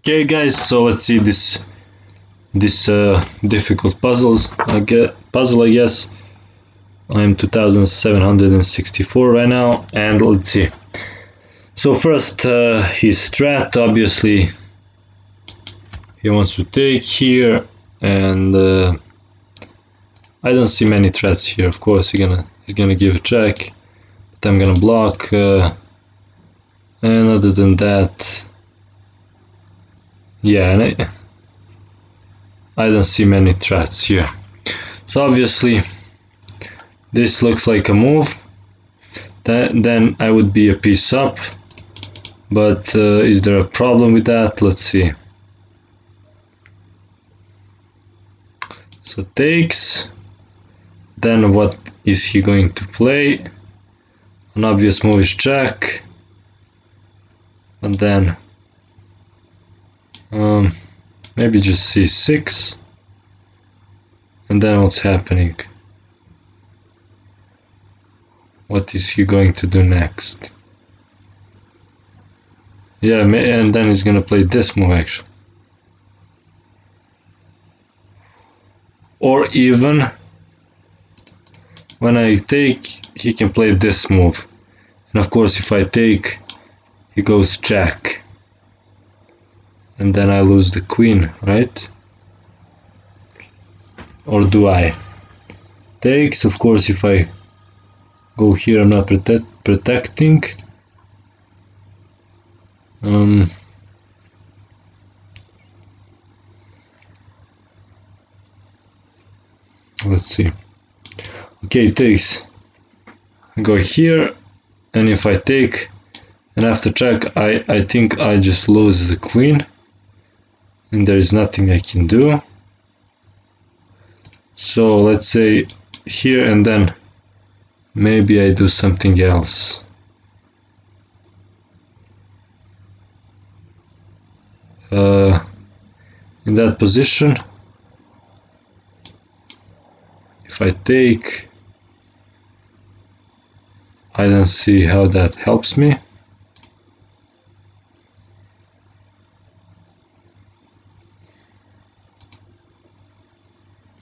Okay guys, so let's see this difficult puzzle I guess. I'm 2764 right now, and let's see. So first his strat, obviously he wants to take here, and I don't see many threats here. Of course he's gonna give a check, but I'm gonna block, and other than that, yeah, and I don't see many threats here. So obviously this looks like a move. Then I would be a piece up, but is there a problem with that? Let's see. So takes, then what is he going to play? An obvious move is check, and then maybe just c6, and then what's happening? What is he going to do next? Yeah, and then he's gonna play this move actually. Or even when I take, he can play this move. And of course if I take, he goes check. And then I lose the queen, right? Or do I? Takes, of course if I go here I'm not protecting. Let's see. Okay, takes. I go here, and if I take and after check, I think I just lose the queen, and there is nothing I can do. So let's say here, and then maybe I do something else. In that position, if I take, I don't see how that helps me.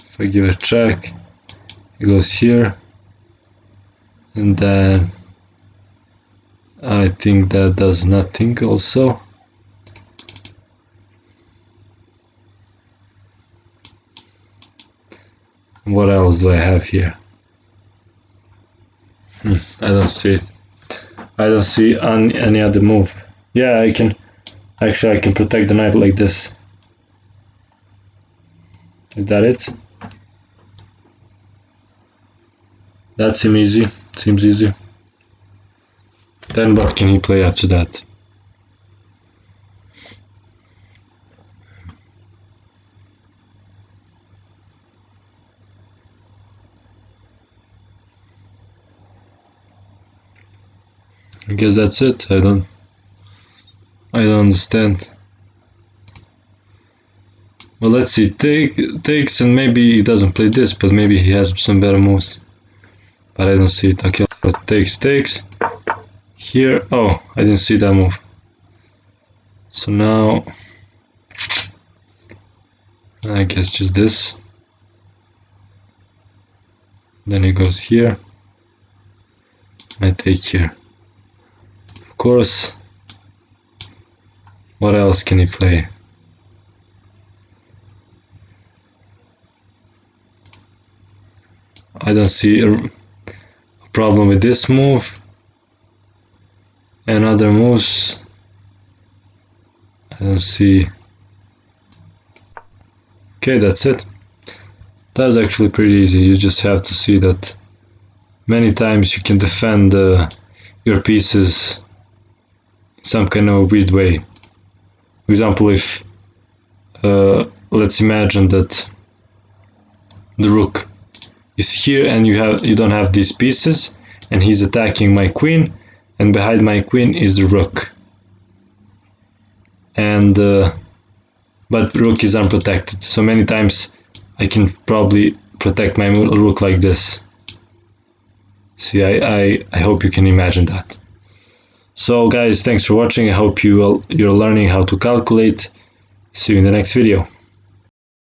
If I give a check, it goes here, and then I think that does nothing also. What else do I have here? I don't see it. I don't see any other move. Yeah, I can protect the knight like this. Is that it? That seems easy. Seems easy. Then what can he play after that? I guess that's it. I don't understand. Well, let's see. Takes, and maybe he doesn't play this, but maybe he has some better moves. But I don't see it. Okay, takes. Here, oh, I didn't see that move. So now, I guess just this. Then he goes here. I take here. Of course, what else can he play? I don't see a problem with this move. And other moves, I don't see. Okay, that's it. That was actually pretty easy. You just have to see that many times you can defend your pieces in some kind of weird way. For example, if let's imagine that the rook is here and you don't have these pieces, and he's attacking my queen, and behind my queen is the rook, and but rook is unprotected. So many times I can probably protect my rook like this. See, I hope you can imagine that. So guys, thanks for watching. I hope you're learning how to calculate See you in the next video.